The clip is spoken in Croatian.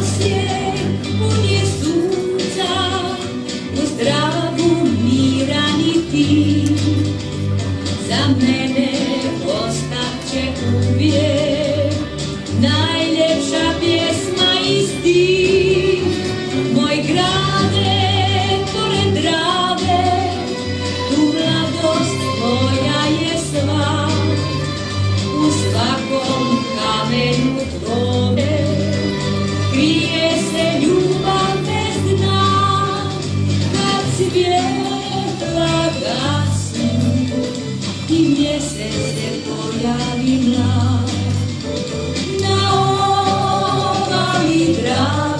osjek pun sunca, u zdravu mira ni ti. Za mene ostat će uvijek najljepša pjesma i stih. Moj grade, pored Drave, tu mladost moja je sva. U svakom kamenu tvome krije se ljubav bez dna. Kad svjetla gasnu i mjesec se pojavi mlad, na obali Drave